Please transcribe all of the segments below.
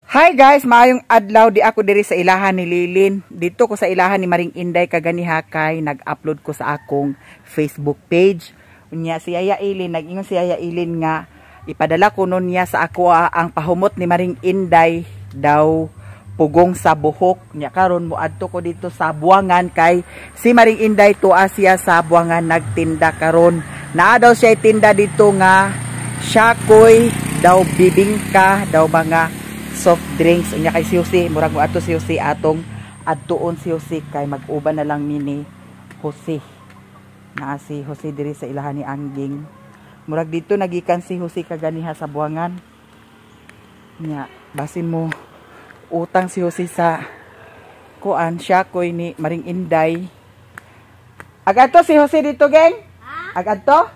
Hi guys, maayong adlaw di ako diri sa ilahan ni Lilin. Dito ko sa ilahan ni Maring Inday kaganiha kay nag-upload ko sa akong Facebook page. Unya si Yaya Ilin, nag-ingon si Yaya Ilin nga ipadala ko nun niya sa ako ang pahumot ni Maring Inday daw pugong sa buhok. Nya karon mo adto ko dito sa Buangan kay si Maring Inday tuwa siya sa Buangan nagtinda karon. Naa daw siya tinda dito nga Shakoy daw bibingka daw mga soft drinks unya kay Siusi murag mo ato Siusi atong adtuon Siusi kay mag-uban na lang mini Jose na si Jose diri sa ilahan ni Angging murag dito nagikan si Jose kaganiha sa Buangan nya basin mo utang si Jose sa kuan Shakoy ni Maring Inday agadto si Jose dito geng agadto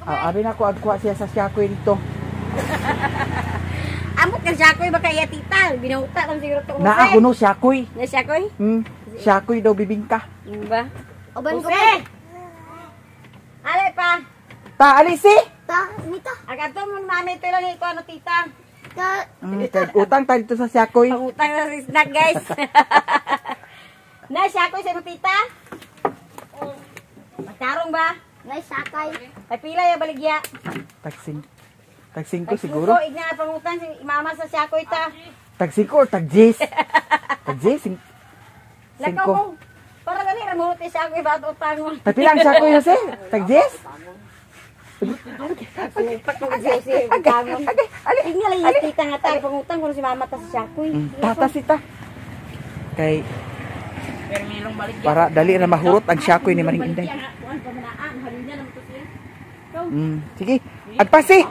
abi na ko agkuha siya sa Shakoy dito. Amot ka Shakoy baka iya tita, binauta lang siguro to. Na ako no Shakoy. Na Shakoy? Shakoy daw bibingka. Ba? Oban ko pa. Ale pa. Ta alisi? Ta, nita. Agato mo mami ito lang iko ano tita. Ta. Utang tayo dito sa Shakoy. Pangutang na si snack guys. Na Shakoy sa tita? Magtarong ba? Nay sakay. Ay pila ya baligya. Tag 5 siguro. Ay igna pangutang si mama sa Shakoy ta. Tag 5 or tag 10. Tag 10. Lakaw mo. Para gani ra mo ti Shakoy ba utang mo. Pila ang Shakoy Jose? Tag 10? Igna lang yung tita nga tayo pangutang kung si mama ta sa Shakoy. Tata sita. Kay para dali na mahurot ang Shakoy ni Maring Inday. Sige, agpasi.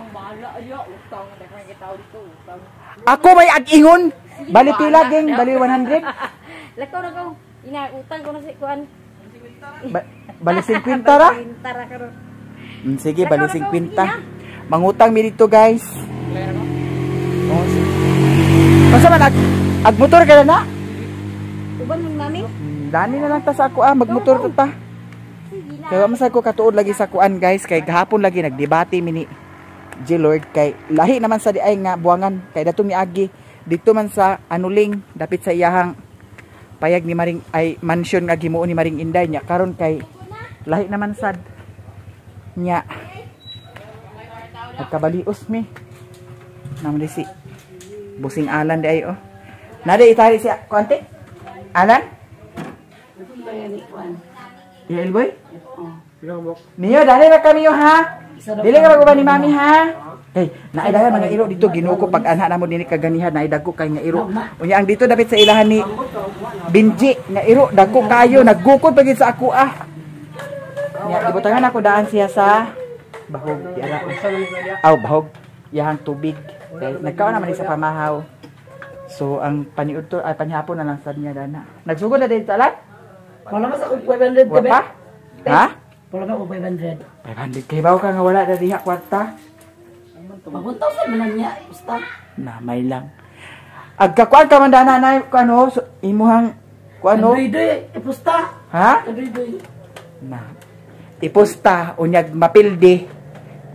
Ako may ag-ingon. Bali pila geng, bali 100. Lakaw na ko. Ina utang ko na si kuan. Bali 50 ra? Sige, bali 50. Mangutang mi dito, guys. Masa man ag-motor ka na? Uban mo mami? Dani na lang ta sa ako magmotor ta. Kaya masag ko katuod lagi sa kuan guys kay gahapon lagi nagdebate mini G-Lord kay lahi naman sa diay nga Buangan kay dato miagi dito man sa Anuling dapit sa iyahang payag ni Maring ay mansion nga gimuon ni Maring Inday nya karon kay lahi naman sad nya nagkabalios mi naman si busing Alan di ay nade itari siya konti Alan iya boy niyo dali na kami ha dili ka maguban ni mami ha naidagan mga iro dito ginuko pag anha namo dinhi kaganihan naidagko kay nga iro unya ang dito dapat sa ilahan ni Binji nga iro dagko kayo naggukod pagid sa ako nya ibutangan ako daan siya sa bahog bahog yahang tubig kay nagkaon naman sa pamahaw so ang paniudto ay panihapon na lang sad niya dana nagsugod na din talan wala mas ako 500 gabi ha wala ko 500 kay bawo ka nga wala na diha kwarta maguntaw sa man niya basta na may lang agkakuan ka man dana na ano imuhang kuano ipusta ha na ipusta unyag mapildi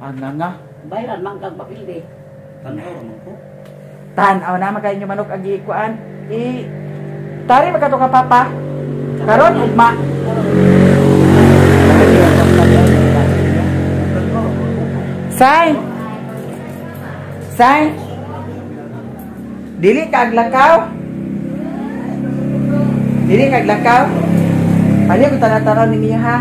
nga bayran man kag mapildi tanaw na magay inyo manok agi kuan tari magkato ka papa karon ugma Say dili kag lakaw paliw ko tanataran ni Mio ha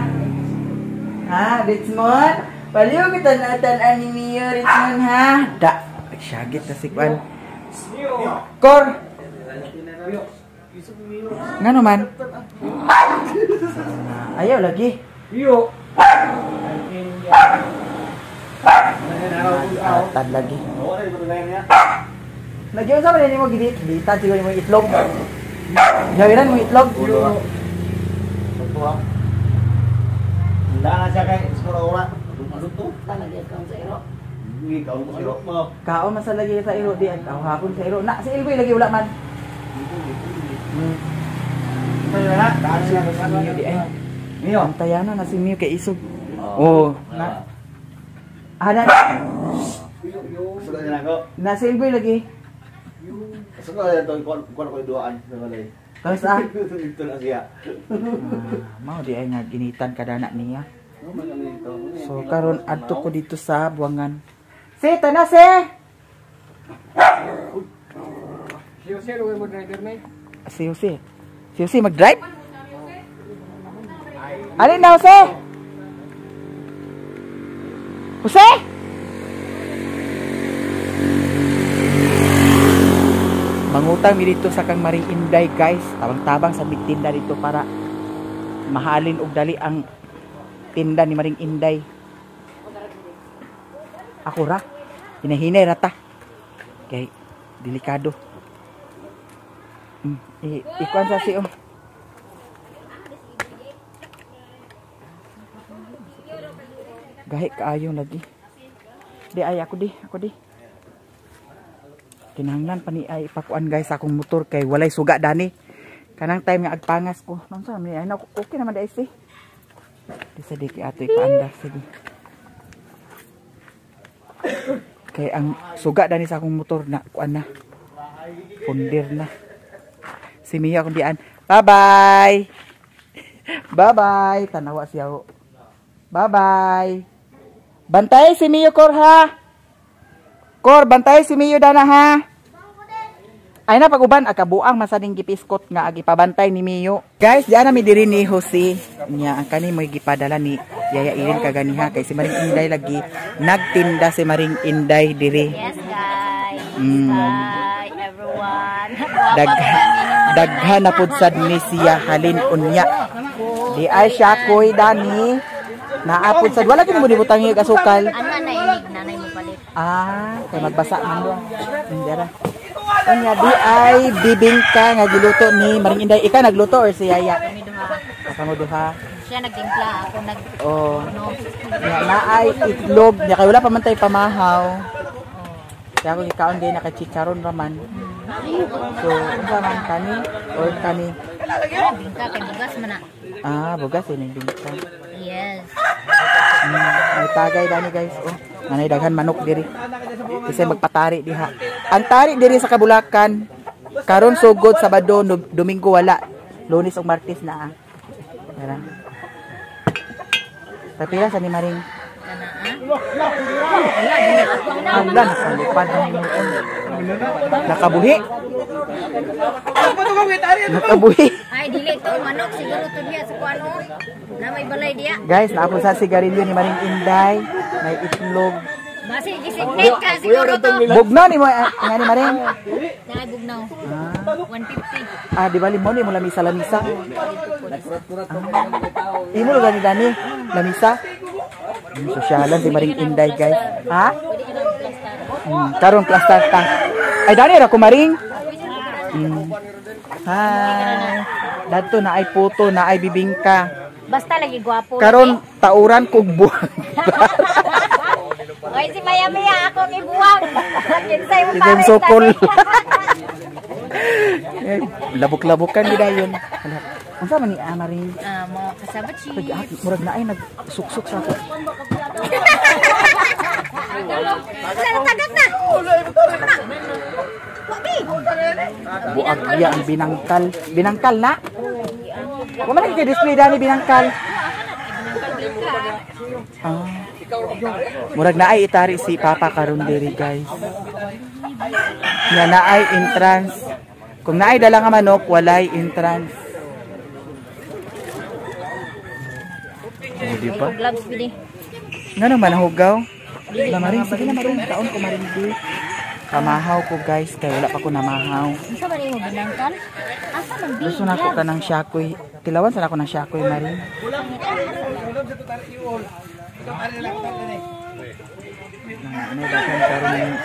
Richmond paliw ko tanataran ni Mio Richmond ha da syagit na si kuan Kor ngano man ayaw lagi tad lagi nagyan sa man mo gidit dita siguro mo itlog jawiran mo itlog nda na siya kay siguro ora luto talagyan ka sa iro kaon man sa lagi sa iro di ay hapon sa iro na sa ilboy lagi wala man na daan sila sa Mio di ay Mio antayana na si Mio kay isog na Ana. Sudah niya ako. Na silver lagi. Sudah ito ko ko duaan sa balay. Tapos ah. Ito na siya. Mao di ay nga ginitan kadana niya. Oh, maganda ito. So karon adto ko dito sa buwangan. Si tana si. Si Jose mag-drive? Alin na Jose? Jose? Mangutang mi dito sa kang Maring Inday guys. Tabang-tabang sa tinda dito para mahalin og dali ang tinda ni Maring Inday. Ako ra. Hinahinay rata. Kay delikado. Ikuan sa si Gahi kaayo lagi. Di ay ako di. Kinahanglan pa ni ay ipakuan guys akong motor kay walay suga dani. Kanang time nga agpangas ko. Nang sa mi ay okay naman dai si. Di sa di ato ipaanda sige. Kay ang suga dani sa akong motor na kuan na. Pundir na. Si Mia kung dian. Bye-bye. Bye-bye. Tanawa siya. Bye-bye. Bantay si Mio Kor ha. Kor, bantay si Mio dana ha. Ay na pag-uban, akabuang masading gipiskot nga agipabantay ni Mio. Guys, diyan na mi diri ni Jose. Nya ang kani mo gipadala ni Yaya Ilin kaganiha kay si Maring Inday lagi. Nagtinda si Maring Inday diri. Yes, guys. Bye, everyone. Daghan na pud sad ni siya halin unya. Di ay siya koy dani. Naapod sad wala kini mo dibutang yung asukal. Ano na inig nanay mo palit. Kay magbasa man do. Indira. Unya di ay bibingka nga giluto ni Maring Inday. Ika nagluto or si Yaya? Kami duha. Kamo duha. Siya nagtimpla, ako nag Na ay itlog, nya kay wala pa man tay pamahaw. Kaya ako gikaon din naka-chicharon raman. So, unsa man kani or kani? bingka kay bugas man na. Bugas ini bingka. Yes. May tagay dani guys. Nanay daghan manok diri. Kasi magpatari diha. Ang tari diri sa Kabulakan. Karon sugod Sabado, Domingo wala. Lunes ug Martes na. Tara. Tapila sa ni Maring. Wala sa lipad ni mo. Nakabuhi. Nakabuhi. Ay dili to manok siguro to diya sa kuano. Na may balay diya. Guys, naapos sa sigarilyo ni Maring Inday. May itlog. Basi gisignet ka siguro to. Bugnaw ni mo nga ni Maring. Dai bugnaw. 150. Di ba limon ni mo lamisa. Imo lo gani dani lamisa. Sosyalan si Maring Inday guys. Karon plaster ta. Ay dani ra ko Maring. Hi. Dadto na ay puto na ay bibingka. Basta lagi gwapo. Karon tauran kog buwang. Oy si Maya ako gibuwang. Kinsay mo Ibang sokol. Labok-labokan gid ayon. Unsa man ni Maring? Mo kasabot si. Murag na ay nagsuksok sa ako. Tagak na. Buag iya ang binangkal. Binangkal na? Wa man kay display dani binangkal. Murag na ay itari si Papa karon diri guys. Nga na ay entrance. Kung naay dala nga manok, walay entrance. Di ba? Gloves pili. Nga naman nahugaw. Maring, sige na Maring, taon ko Maring di. Kamahaw ko guys, kaya wala pa ko namahaw. Asa man mo binangkan? Asa man bi? Gusto na ako ka ng syakoy. Tilawan sana ako ng syakoy Maring. Ano ba kang karon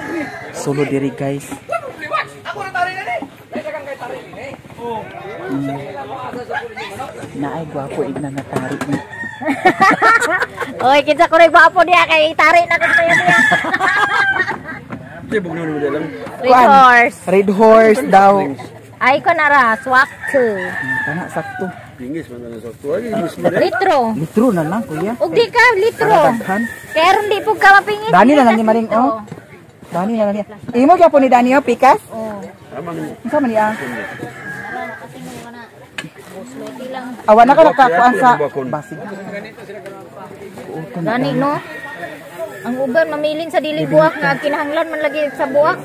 solo diri guys. Naay gwapo igna nga tarik ni. Oy, kinsa ko ray gwapo diya kay itari na ko tayo diya. Red horse. Red horse daw. Ay ko na ra, swak. Kana sakto. Pingis man na sakto. Litro. Litro na lang kuya. Ug di ka litro. Daghan. Kaya ron di pug ka mapingin. Dani na lang ni Maring oh. Dani na niya. Imo gyapon ni Dani pikas? Oh. Unsa man niya? Kasi mo na. Sloty lang. Awan na ka nakakuan sa basig. Gani no. Ang uban mamiling sa dili buwak nga kinahanglan man lagi sa buwak.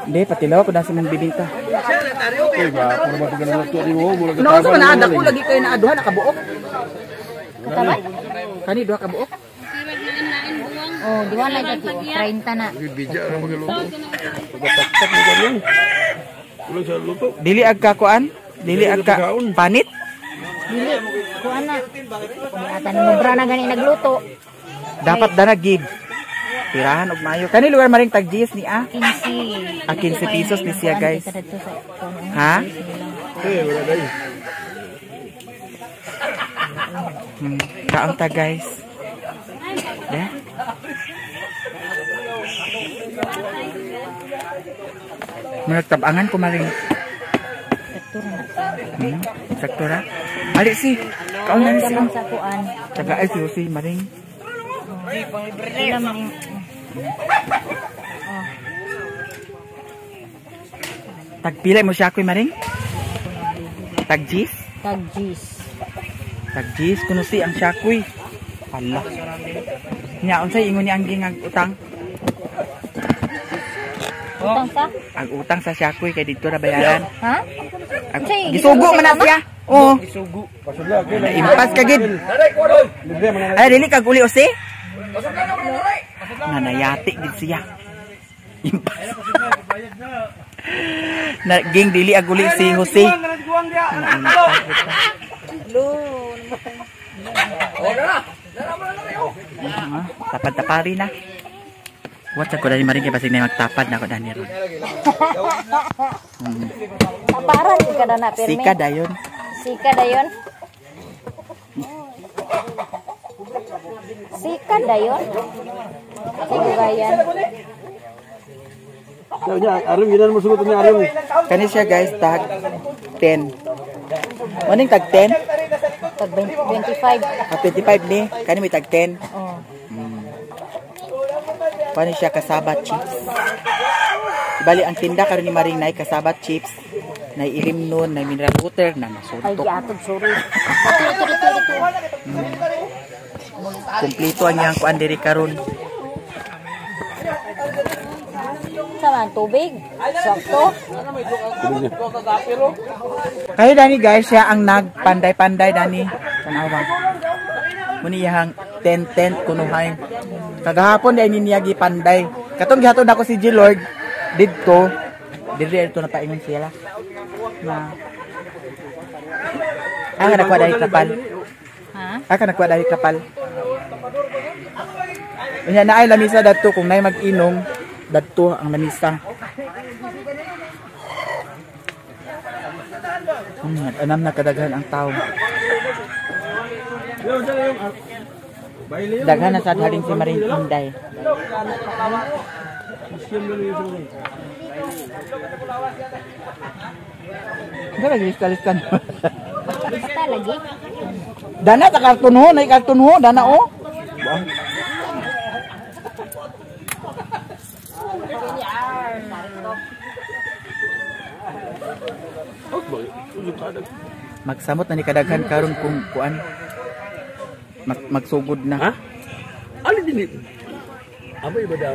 Hindi, patilaw ko na sa mong bibinta. Uy, ba, kung ba tignan mo tuwari mo, mula No, so na ada ko lagi kayo na aduha nakabuok. Katabay? Kani duha ka buok. Oh, di wala lagi 30 na. Bidya na magaluto. Pagkataktak mo ganyan. Ulang sa luto. Dili ag kakuan, dili ag ka panit. Dili ko ana. Ata ni mobra na gani nagluto. Dapat na nagib. Tirahan og mayo. Kani lugar maring tag GS ni 15. 15 pesos ni siya, guys. Ha? Eh, wala na yun. Kaunta guys. Ya. Menagtabangan ko maring. Sektora. Ali si. Kaon na si. Sa kuan. Taga ay si maring. Sila maring. Tagpilay mo siya ako maring. Tagjis. Tagjis. Tagjis kuno si ang syakoy. Allah. Nya unsay ingon ni Angging ang utang? Utang sa? Ang utang sa syakoy kay dito na bayaran. Ha? Ang- Gisugo man na siya. Oo. Pasula, kaya Impas ka gid. libre man na. Ay dili kag uli usi. Nanayati gid siya. Impas. Naging dili ag uli si Jose. Tapad-tapari na. What sa ko dali maring kay basig na magtapad na ko dani ron. Taparan ka na na permi. Sika dayon. Sika dayon. Sika dayon. Sigayan. Kaya niya, arim, ginan mo sugot niya, arim. Kani siya guys tag 10. Maning tag 10? Tag 25. 25 ni. Kani may tag 10. Oh. Paano siya kasabat chips? Bali ang tinda karon ni Maring nay kasabat chips, nay ilim nun, nay mineral water na Ay masuntok. giatod sorry. Kumpleto ang iyang kuan diri karon. Sama tubig. Sakto. Kayo dani guys siya ang nagpanday-panday dani. Tanawa. Muni yang 10 kunuhay. Kagahapon ay niniyagi panday. Katong gihatod ako si G Lord didto. Diri ito na paingon sila. Na. Aka nakuha dahil kapal. Ha? Aka nakuha dahil kapal. Unya na ay lamisa dadto kung nay mag-inom dadto ang lamisa. Anam na kadaghan ang tao. Daghan na sa haring si Maring Inday. Hindi lagi listan. Basta lagi. Dana sa karton ho, nay karton ho, dana o. Magsamot na ni kadaghan karon kung kuan. Magsugod na. Ha? Ali din. Abay ba daw?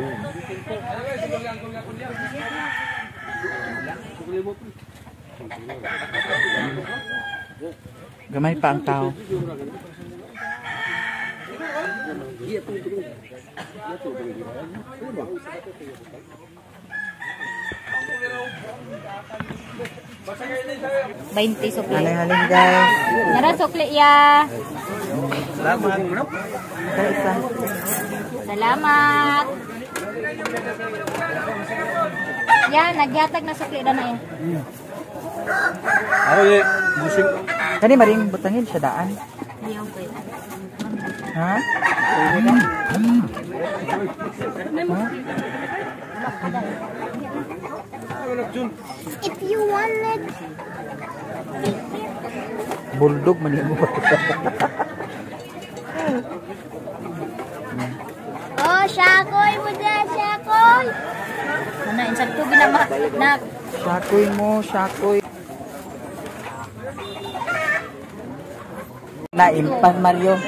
Gamay pa ang tao. $20 sukli. Haling-haling guys. Nara sukli ya. Salamat. Kaisa. Salamat. Yan, nagyatag na sukli na na eh. Ako ni musik. Kani Maring butangin siya daan. Ayaw ko yun. Ha? If you want it. Bulldog man mo. Oh, syakoy mo dyan, syakoy. Mana insad ko ginama na. Syakoy mo, syakoy. Na impas Mario.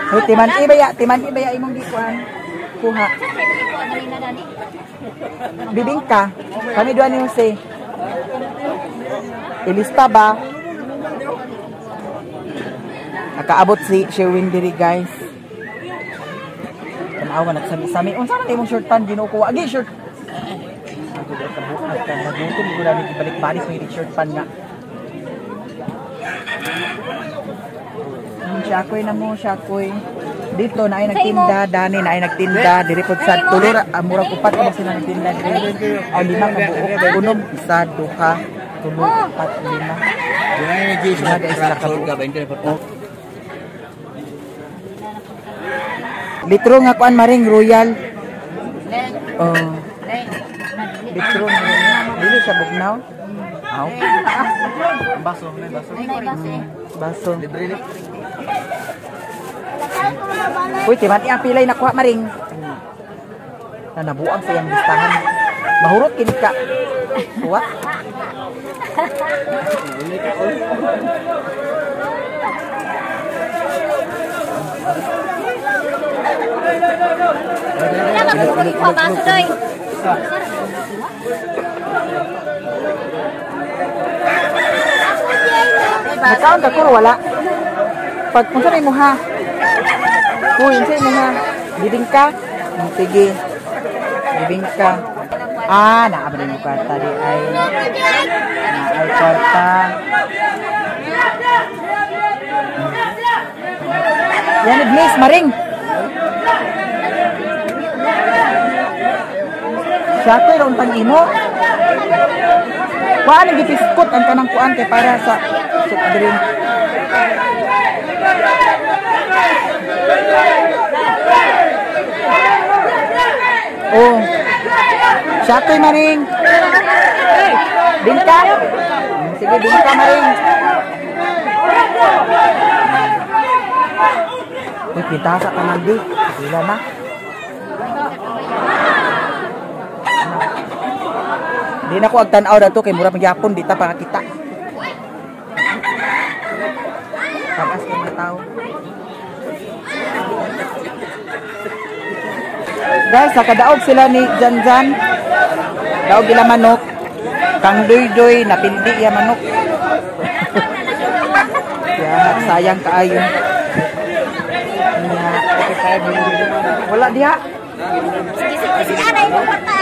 Hoy, timan ibaya imong gikuan. Kuha. Bibingka. Kami duha ni Jose. Ilista ba? Nakaabot si Sherwin diri, guys. Tanawa nagsami-sami. Unsa man imong short pan ginukuha? Agi short. Ako daw kabuhat ka nagutom ko na ibalik-balik may short pan nga. Syakoy na mo, syakoy. Dito na ay nagtinda, dani na ay nagtinda, diri pod sa tulor, murag upat ka sila nagtinda diri. Ay lima ka buok, unom, isa, duha, tulo, upat, lima. Jangan lagi sila ka bente po. Litro nga kuan maring royal. Oh. Litro nga. Dili sa bugnaw. Aw. Baso, may baso. Baso. Libre. Uy, timati ang pilay na kuha maring. Na nabuang sa iyang listahan. Mahurot kini ka. Kuha. Kenapa ko ko baso doy? Nakaon ka ko wala. Pag unsa may mo ha? Uy, unsa mo ha? Bibingka? Sige. Bibingka. Ah, naabot mo kwarta di ay. Ay kwarta. Yan iblis maring. Syakoy ron pang imo. Kuan ang gipiskot ang kanang kuan kay para sa soft drink. Oh. Syakoy maring. Bingka. Sige, bingka maring. Uy, pitasa ka man di. Wala na. Di na ko agtanaw na to kay mura magyapon di ta pakakita. Tapas ko na tao. Guys, nakadaog sila ni Janjan. Daog gila manok. Kang doy-doy napindi ya manok. Ya, sayang kaayo. Wala diha. Si anay mo kwarta.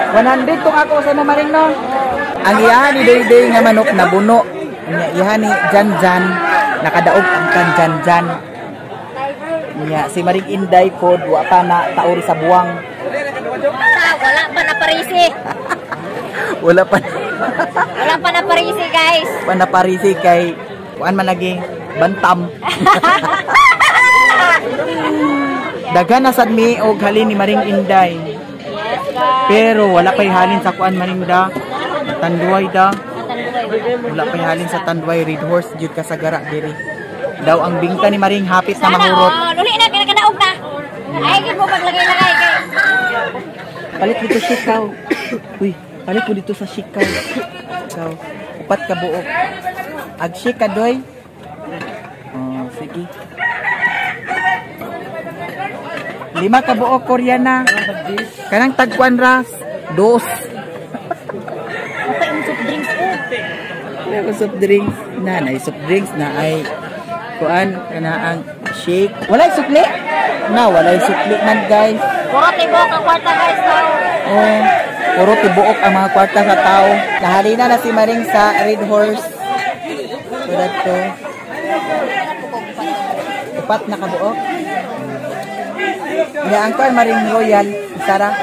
100 tong ako sa mamaring no. Ang iyahan ni Doy-Doy nga manok na buno. Iyahan ni Janjan nakadaog ang kan Janjan. Nya si Maring Inday pod wa pa na taori sa buwang. Wala pa na parisi. Wala pa. Wala pa na parisi, guys. Panaparisi kay kuan man lagi bantam. Daghan na sad mi og halin ni Maring Inday. Pero wala pay halin sa kuan maring da. Tanduay da. Wala pay halin sa Tanduay Red Horse jud ka sa gara diri. Daw ang bingka ni Maring hapit na mahurot. Luli na kinakadaog na. Ay gid mo paglagay-lagay kay. Palit dito sikaw. Uy, palit mo dito sa sikaw. Ikaw, upat ka buok. Ag shika doy. Oh, sige. 5 ka buok Koreana. Kanang tagkuan ras. 2. Okay, yung soft drinks po. Wala soft drinks. Na soft drinks na ay kuan kana ang shake. Walay sukli? Na walay sukli man guys. Puro tibuok ang kwarta, guys. Oh, puro tibuok ang mga kwarta sa tao. Nahalina na si Maring sa Red Horse. Tulad to. Upat na kabuok. Ya ang kuan Maring Royal, Sara.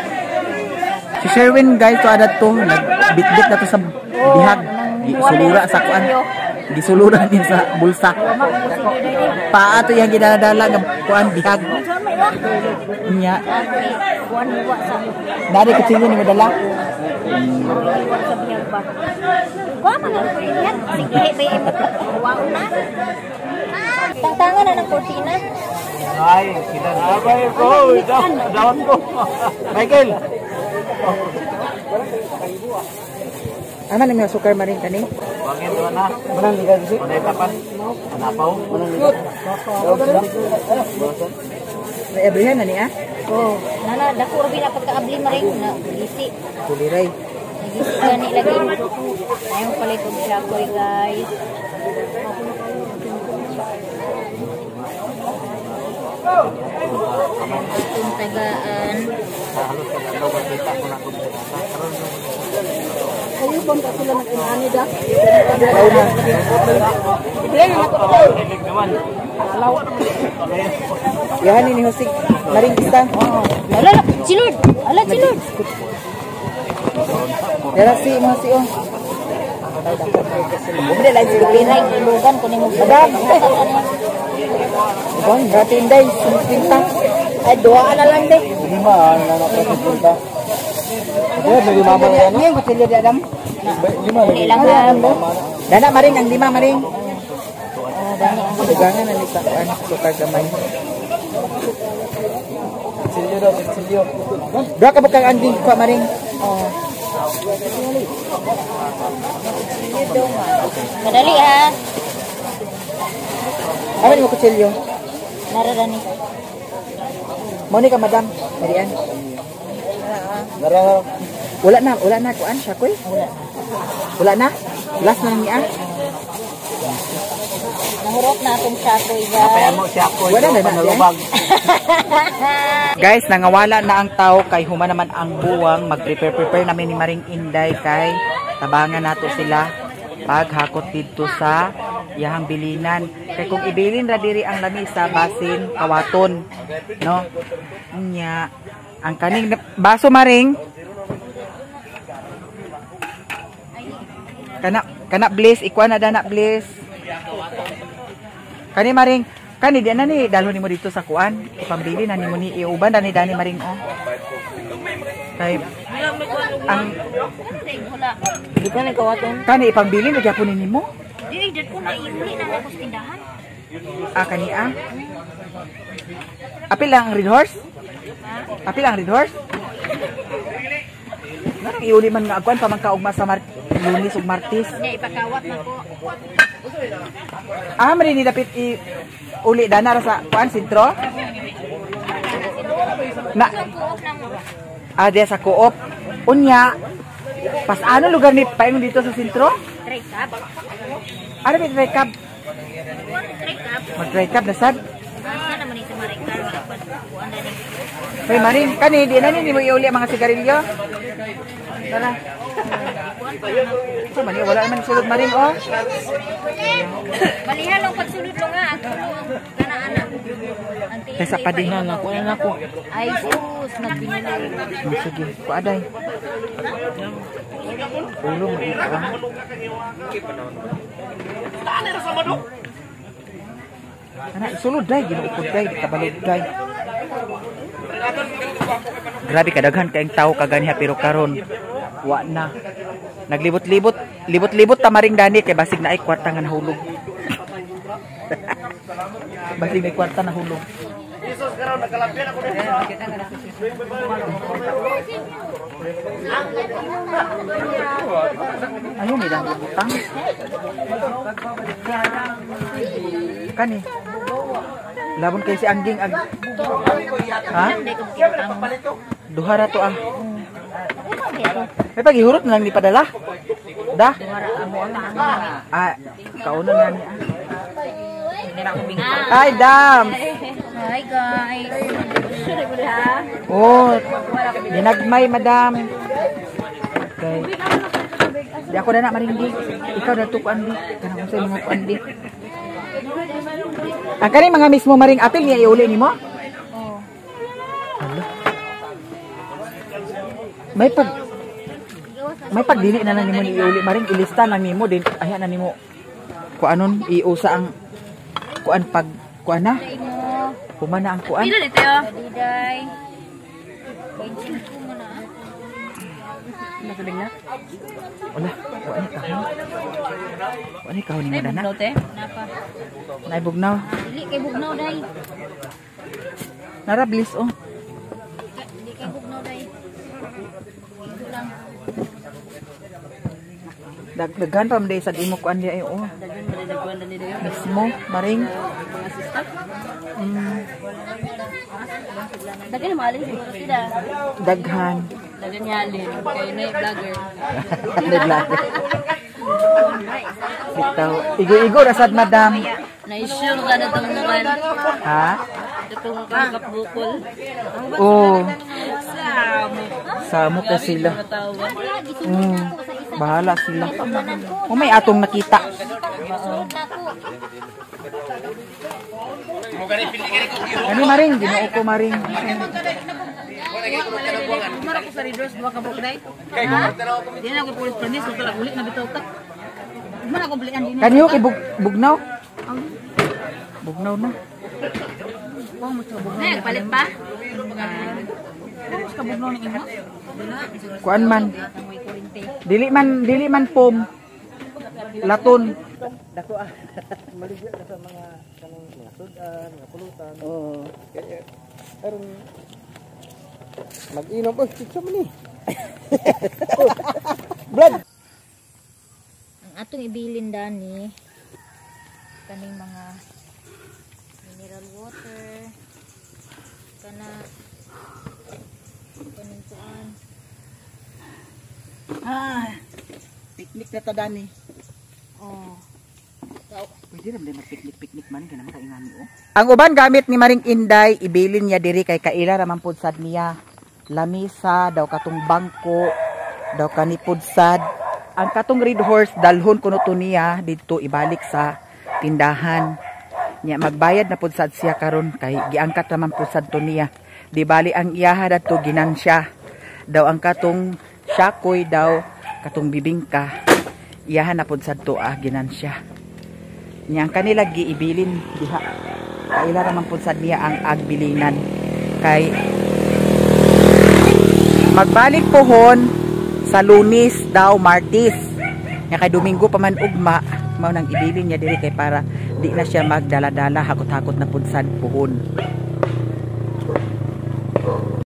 Si Sherwin guys to adat to, nagbitbit na to sa bihag. Gisulura sa kuan. Gisulura din sa bulsa. Paa to yang ginadala ng kuan bihag. Nya. Dari kecil ni madala. Kuha man ang yan. Sige, bayi. Huwag na. Tangtangan na ng kurtina. Ay, sila. Abay ko, dawan ko. Michael. Aman ang sukar maring kani? Wangin doon na. Manang liga dito. Manay tapan. Manapaw. Manang liga. May ebrihan na niya? Oh, nana dako ra bina pagkaabli maring na gisi. Kuliray. Nagisi gani lagi. Ayaw palit og siyakoy guys. Itong tagaan. Halos ka na kita ko na kung Ayaw bang ka sila nag-inani da? Wow na. Ilan na ako. Ilig naman. Yahan ni Hosik. Maring isa. Ala, silud. Ala, silud. Dara si mga si oh. Hindi lang si Piray. Ilugan ko ni mo. Madam. Bang, dati inday. Sumpinta. Ay, doa na lang din. Lima, nanak na punta. Ay, may lima ba yan? Ngayon, kutilyo di Adam. Lima, Hindi lang ha. Dana maring, ang lima maring. Dani. Tugangan na ni Sakuan. Sukar gamay. Silyo daw, silyo. Dua ka bukang anding pa maring. Oh. Madali ha. Amin mo kutsilyo. Naradani. Moni ka madam. Marian. Nara. Wala na kuan siya koy. Wala na. Last na niya. Nahurot na akong siyakoy Kaya guys. mo siya ko. Wala na na. Panalubag. Guys, nangawala na ang tao kay huma naman ang buwang. Mag-prepare namin ni Maring Inday kay tabangan nato sila paghakot dito sa iyahang bilinan. Kay kung ibilin ra diri ang lamisa basin kawaton, no? Nya ang kaning baso Maring. Kana bliss ikuan na dana bliss. Kani Maring, kani di na ni dalo nimo dito sa kuan, ipambili na nimo ni iuban dani Maring oh. Kay ang Di ka nagkawaton. kani ipambili na gyapon nimo. Dili, dad ko na iuli na ako sa tindahan. Ah kani ah. Apil lang ang red horse? Apil lang ang red horse? Narang iuli man nga agwan pamangkaugma sa Lunes ug Martes. Hindi, ipakawat na ko. Ah, mari ni dapit uli dana ra sa kuan sentro? Na Kuok na mo. dia sa Coop. Unya. Pas ano lugar ni paingon dito sa sentro? Try cup. Ano ba try cab? Try cup. Mag-try cab na sad. Asa naman ito marikar. Kuan na rin. May maring kani di na ni mo iuli ang mga sigarilyo. Tara. So man wala naman sulod maring oh. Balihan lang pagsulod lo nga. Ang kana-anak. Kaysa padihan ako na ako. Ay, sus. Nagbinili. Sige, kuaday. Ulo mo ika. Ana isulod day ginuupod day di kabalod day. Grabe kadaghan kaayong tao kaganiha pero karon wa na. Naglibot-libot ta Maring Dani kay basig na ay kwarta nga nahulog. Basig may kwarta nahulog. Jesus karon nakalapyan ako dito. Ayun may dang butang. Kani. Labon kay si Angging ag. Ha? Duha ra to ah. May paghihurot na lang ni padala. Da? Ah, kauna na ni Ay, dam. Hi guys. Oh, dinagmay madam. Okay. Di ako na maringgi. Ikaw na to kuan di. Kana ko sa mga kuan di. Ang kani mga mismo maring apil niya iuli nimo? Oh. May pagdili na lang nimo ni iuli maring ilista na nimo din ayan na nimo kuanon iusa ang kuan pag kuan na humana ang kuan Pila dito yo? Diday. 25 mo na. nagaling na wala kuan ni kahon ni madana Te? Napa? naibugnaw Dili kay bugnaw day. Narablis oh. Di ka bugnaw day. Ito lang. Dagdagan pa man sa imo kuan di ay oh. Daghan ba daghan na nila yun? Mismo, maring. Mga sister. Daghan na malin siguro sila. Daghan. Daghan yalin. Kaya na vlogger. Naglaga. Bitaw. Igo-igo rasad madam. Na-issue ka na itong mga Ha? itong kapbukol. Oh. Samo. Samo ka sila. Tawa. Bahala sila. Oh, may atong nakita. Ano maring? Ginoo ko maring. Mara ko sa readers, duwa ka buk day. Ha? Di na ako police permis, kung ulit na bitaw ka. Mana ko balikan din. Kanyo kay bugnaw? Bugnaw na. Palit pa? Kuan man. Dili man pom. Laton. Dako maligya ka sa mga kanang mga sudan, mga pulutan. Oo. Aron mag-inom kitsa man ni. Blood. Ang atong ibilin dani kaning mga mineral water kaning kuan. Picnic na tadani. Oh. Pwede na ba mag-picnic man kana makaingani oh. Ang uban gamit ni Maring Inday ibilin niya diri kay kaila raman pud sad niya. Lamisa daw katong bangko daw kanipod sad. Ang katong red horse dalhon kuno to niya dito ibalik sa tindahan. Nya magbayad na pud sad siya karon kay giangkat raman pud sad to niya. Di bali ang iyaha dato ginansya. Daw ang katong syakoy daw katong bibingka. Iyaha na pud sad to ginansya. Nya ang kanila giibilin diha. Kaila raman pud sad niya ang agbilinan kay magbalik pohon sa Lunes daw Martes. Nya kay Domingo pa man ugma mao nang ibilin niya diri kay para di na siya magdala-dala hakot-hakot na pud sad pohon.